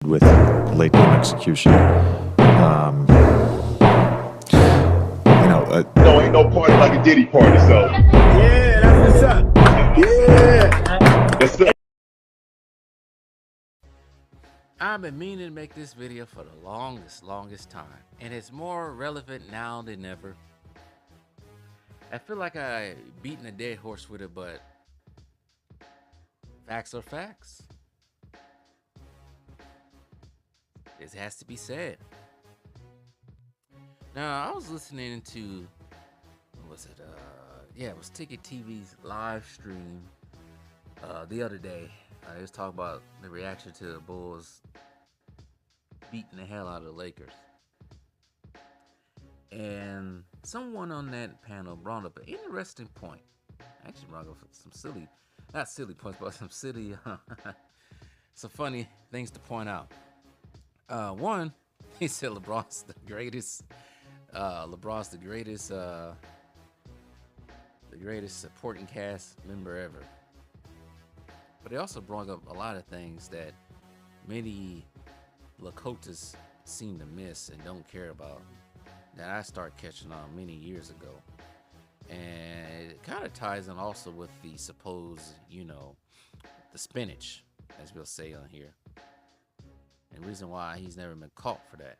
with late game execution. No, ain't no party like a Diddy party, so. Yeah, that's what's up. Yeah. Yes, sir. I've been meaning to make this video for the longest time, and it's more relevant now than ever. I feel like I beaten a dead horse with it, but facts are facts. This has to be said. Now, I was listening to, what was it? It was Ticket TV's live stream the other day. It was talking about the reaction to the Bulls beating the hell out of the Lakers. And someone on that panel brought up an interesting point. Actually brought up some silly, not silly points, but some silly, some funny things to point out. One, he said LeBron's the greatest supporting cast member ever. But they also brought up a lot of things that many Lakotas seem to miss and don't care about, that I started catching on many years ago. And it kind of ties in also with the supposed, the spinach, as we'll say on here. And the reason why he's never been caught for that.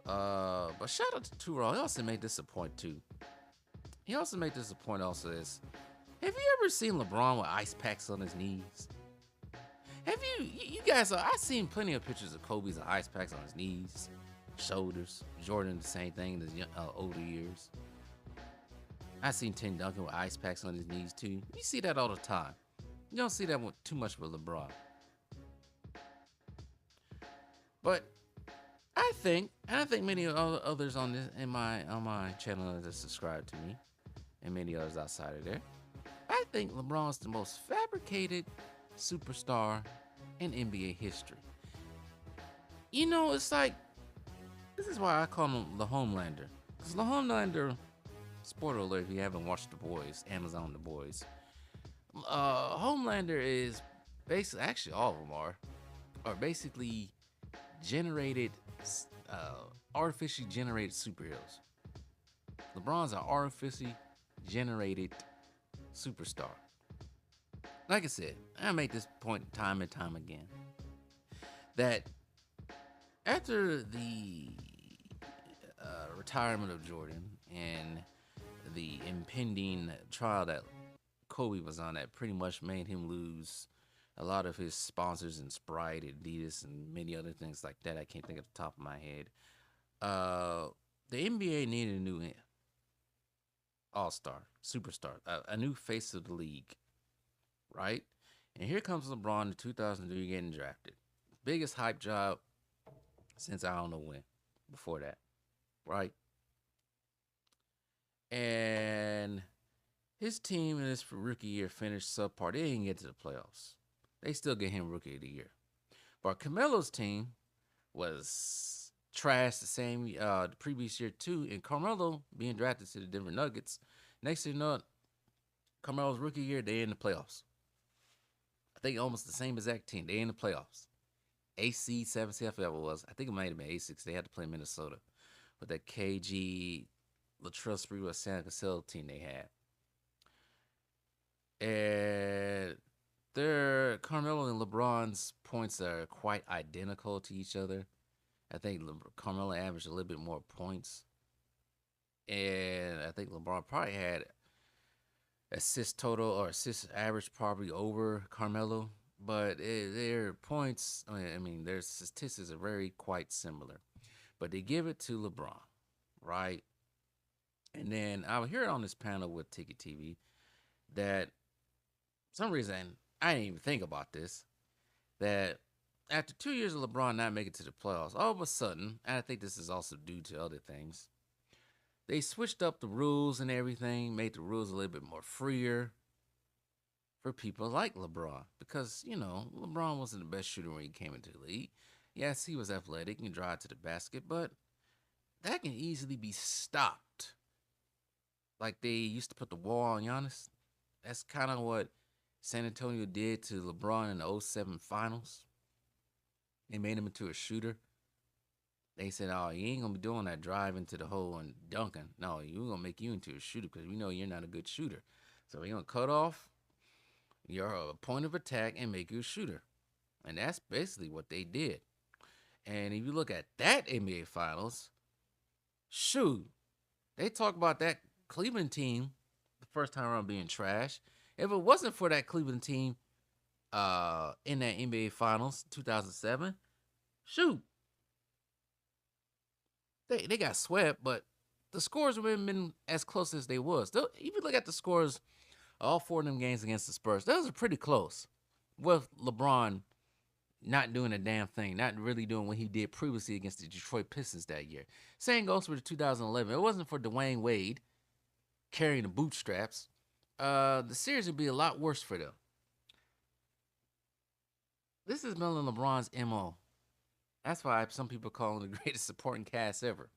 But shout out to Turo. He also made this a point too. Have you ever seen LeBron with ice packs on his knees? Have you guys, I've seen plenty of pictures of Kobe's with ice packs on his knees, shoulders. Jordan, the same thing in his older years. I've seen Tim Duncan with ice packs on his knees too. You see that all the time. You don't see that too much with LeBron. But I think many others on my channel that subscribe to me, and many others outside of there, I think LeBron's the most fabricated superstar in NBA history. It's like, this is why I call him the Homelander. Because the Homelander, spoiler alert if you haven't watched The Boys, Amazon The Boys, Homelander is basically, actually all of them are basically artificially generated superheroes. LeBron's an artificially generated superstar. Like I said, I make this point time and time again, that after the retirement of Jordan and the impending trial that Kobe was on, that pretty much made him lose a lot of his sponsors in Sprite, Adidas, and many other things like that. I can't think of the top of my head. The NBA needed a new all-star, superstar, a new face of the league, right? And here comes LeBron in 2003 getting drafted. Biggest hype job since I don't know when, before that, right? And his team in his rookie year finished subpar. They didn't get to the playoffs. They still get him Rookie of the Year. But Carmelo's team was trash the previous year too. And Carmelo being drafted to the Denver Nuggets, next thing you know, Carmelo's rookie year, they in the playoffs. I think almost the same exact team. They in the playoffs. AC, 7C, I forgot what it was. I think it might have been A6. They had to play Minnesota with that KG, Latrell Sprewell, San Francisco team they had. And Carmelo and LeBron's points are quite identical to each other. I think Carmelo averaged a little bit more points. And I think LeBron probably had assist total or assist average probably over Carmelo. But their points, their statistics are very quite similar. But they give it to LeBron, right? And then I would hear it on this panel with Ticket TV that for some reason, I didn't even think about this, that after 2 years of LeBron not making it to the playoffs, all of a sudden, and I think this is also due to other things, they switched up the rules and everything, made the rules a little bit more freer for people like LeBron. Because, LeBron wasn't the best shooter when he came into the league. Yes, he was athletic and drive to the basket, but that can easily be stopped. Like they used to put the wall on Giannis. That's kind of what San Antonio did to LeBron in the '07 finals. They made him into a shooter. They said, "Oh, you ain't gonna be doing that drive into the hole and dunking. No, we're gonna make you into a shooter because we know you're not a good shooter. So we're gonna cut off your point of attack and make you a shooter." And that's basically what they did. And if you look at that NBA Finals, shoot, they talk about that Cleveland team the first time around being trash. If it wasn't for that Cleveland team in that NBA Finals 2007, shoot, they got swept, but the scores wouldn't been as close as they was. If you look at the scores, all four of them games against the Spurs, those are pretty close. With LeBron not doing a damn thing, not really doing what he did previously against the Detroit Pistons that year. Same goes for the 2011. It wasn't for Dwayne Wade carrying the bootstraps. The series would be a lot worse for them. This is Mel and LeBron's MO. That's why some people call him the greatest supporting cast ever.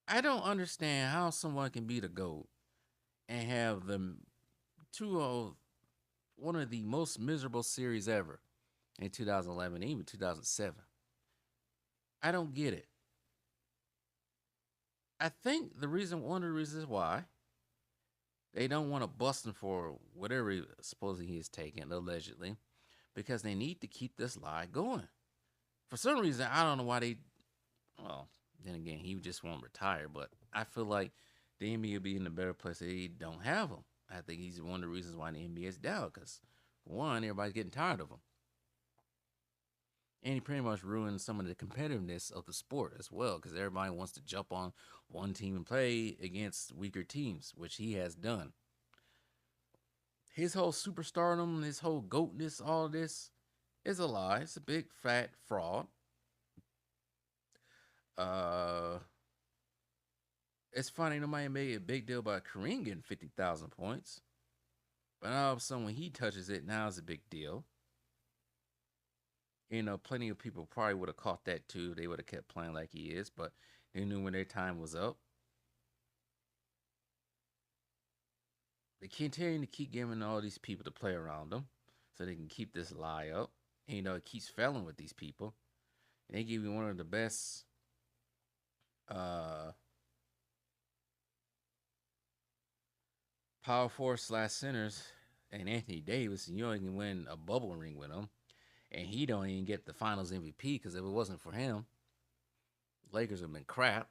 I don't understand how someone can be the GOAT and have the one of the most miserable series ever in 2011, even 2007. I don't get it. I think one of the reasons why they don't want to bust him for whatever supposedly he is taking, allegedly, because they need to keep this lie going. For some reason, I don't know why well, then again, he just won't retire, but I feel like the NBA will be in a better place if they don't have him. I think he's one of the reasons why the NBA is down, because, one, everybody's getting tired of him. And he pretty much ruined some of the competitiveness of the sport as well, because everybody wants to jump on one team and play against weaker teams, which he has done. His whole superstardom, his whole goatness, all of this is a lie. It's a big fat fraud. It's funny, nobody made a big deal about Kareem getting 50,000 points. But all of a sudden, when he touches it, now it's a big deal. You know, plenty of people probably would have caught that too. They would have kept playing like he is, but they knew when their time was up. They continue to keep giving all these people to play around them so they can keep this lie up. And, you know, it keeps failing with these people. And they give you one of the best power forward / centers and Anthony Davis, and you don't even win a bubble ring with him. And he don't even get the finals MVP, because if it wasn't for him, Lakers would have been crap,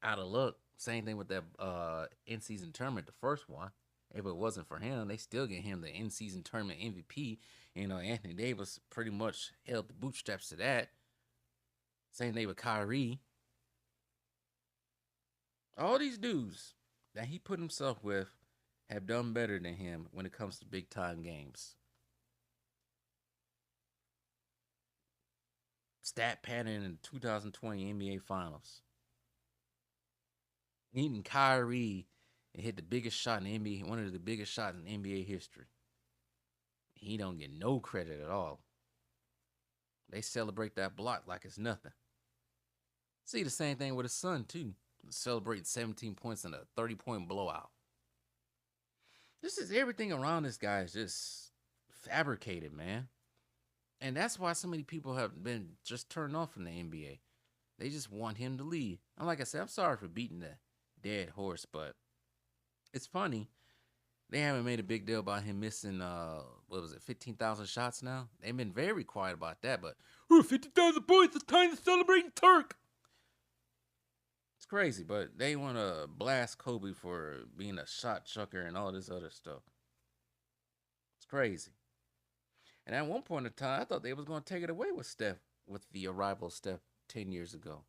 out of luck. Same thing with that in-season tournament, the first one. If it wasn't for him, they still get him the in-season tournament MVP. You know, Anthony Davis pretty much held the bootstraps to that. Same thing with Kyrie. All these dudes that he put himself with have done better than him when it comes to big-time games. Stat pattern in the 2020 NBA Finals. Even Kyrie hit the biggest shot in NBA, one of the biggest shots in NBA history. He don't get no credit at all. They celebrate that block like it's nothing. See the same thing with his son too. Celebrating 17 points in a 30-point blowout. This is everything around this guy is just fabricated, man. And that's why so many people have been just turned off from the NBA. They just want him to leave. And like I said, I'm sorry for beating the dead horse, but it's funny. They haven't made a big deal about him missing, 15,000 shots now? They've been very quiet about that, but 50,000 points, it's time to celebrate Turk. It's crazy, but they want to blast Kobe for being a shot chucker and all this other stuff. It's crazy. And at one point in time, I thought they was going to take it away with Steph, with the arrival of Steph 10 years ago.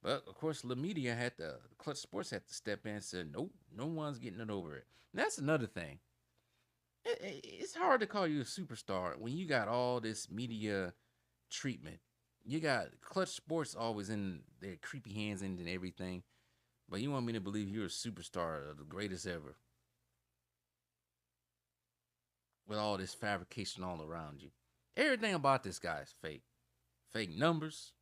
But, of course, the media Clutch Sports had to step in and said, nope, no one's getting it over it. And that's another thing. It's hard to call you a superstar when you got all this media treatment. You got Clutch Sports always in their creepy hands and everything. But you want me to believe you're a superstar, the greatest ever. With all this fabrication all around you. Everything about this guy is fake. Fake numbers.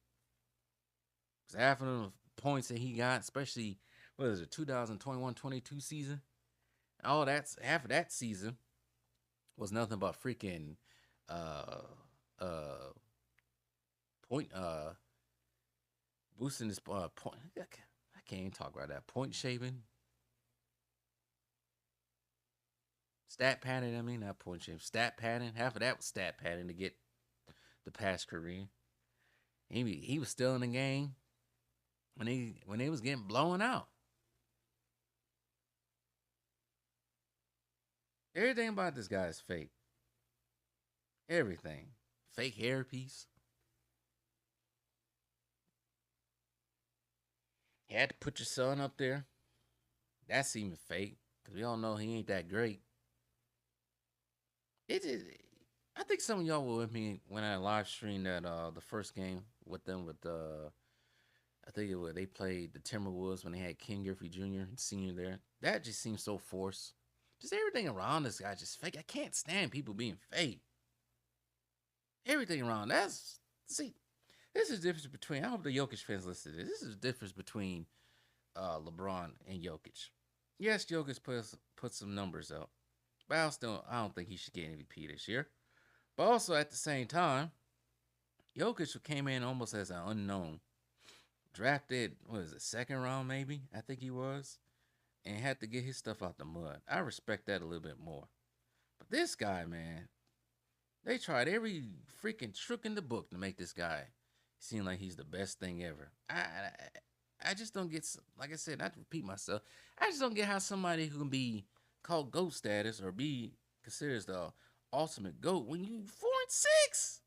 Because half of the points that he got, especially, 2021-22 season, All that's half of that season was nothing but freaking uh uh point boosting this point. I can't even talk about that. Point shaving, stat padding. I mean, not point shaving, stat padding. Half of that was stat padding to get the pass career. He was still in the game when they was getting blown out. Everything about this guy is fake. Everything. Fake hairpiece. You had to put your son up there. That's even fake. Because we all know he ain't that great. It is. I think some of y'all were with me when I live streamed that the first game with them with I think it was they played the Timberwolves when they had King Griffey Jr. and Senior there. That just seems so forced. Just everything around this guy just fake. I can't stand people being fake. Everything around that's see. This is the difference between. I hope the Jokic fans listen to this. This is the difference between LeBron and Jokic. Yes, Jokic put some numbers up, but I don't think he should get MVP this year. But also at the same time, Jokic came in almost as an unknown, drafted what is it, second round maybe? I think he was, and had to get his stuff out the mud. I respect that a little bit more. But this guy, man, they tried every freaking trick in the book to make this guy seem like he's the best thing ever. I just don't get, like I said, not to repeat myself, I just don't get how somebody who can be called GOAT status or be considered as the ultimate GOAT when you 4-6.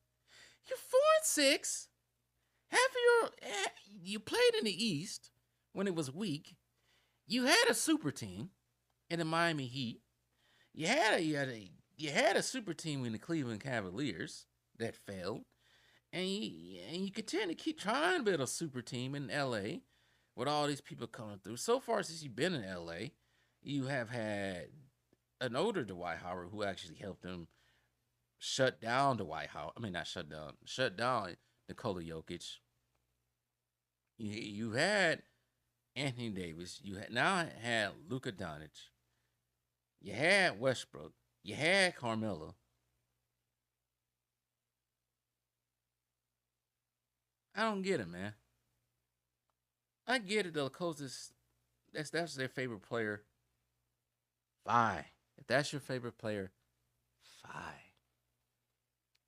You're 4-6. You played in the East when it was weak. You had a super team in the Miami Heat. You had a super team in the Cleveland Cavaliers that failed. And you continue to keep trying to build a super team in LA with all these people coming through. So far since you've been in LA, you have had an older Dwight Howard who actually helped him shut down Dwight Howard. I mean, not shut down Nikola Jokic. You had Anthony Davis. You had Luka Doncic. You had Westbrook. You had Carmelo. I don't get it, man. I get it. The closest that's their favorite player. Fine. If that's your favorite player, fine.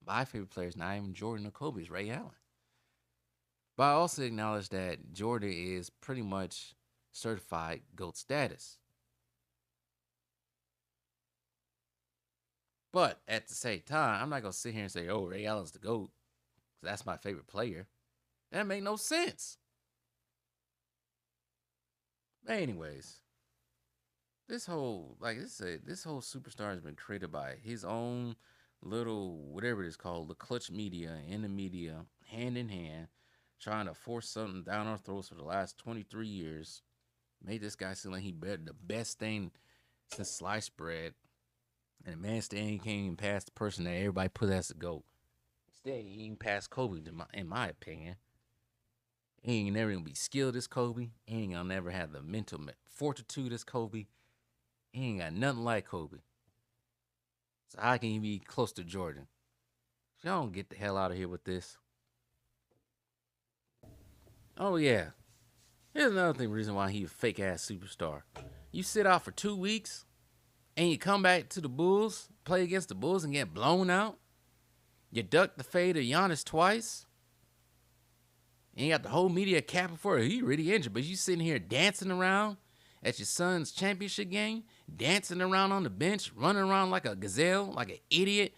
My favorite player is not even Jordan or Kobe, it's Ray Allen. But I also acknowledge that Jordan is pretty much certified GOAT status. But at the same time, I'm not gonna sit here and say, "Oh, Ray Allen's the GOAT," because that's my favorite player. That make no sense. But anyways, this whole superstar has been created by his own little whatever it is called, the clutch media and the media, hand in hand, trying to force something down our throats for the last 23 years. Made this guy seem like he bet the best thing since sliced bread. And the man still can't even pass the person that everybody put as a GOAT. Still ain't even pass Kobe, in my opinion. He ain't never gonna be skilled as Kobe. He ain't gonna never have the mental fortitude as Kobe. He ain't got nothing like Kobe. So how can he be close to Jordan? Y'all don't get the hell out of here with this. Oh yeah. Here's another reason why he a fake ass superstar. You sit out for 2 weeks and you come back to the Bulls, play against the Bulls and get blown out. You duck the fade of Giannis twice. And you got the whole media capping for it. He really injured, but you sitting here dancing around at your son's championship game, dancing around on the bench, running around like a gazelle, like an idiot,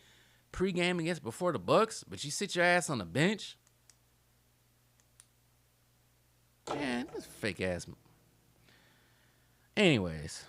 pregame against before the Bucks, but you sit your ass on the bench. Man, this fake ass. Anyways,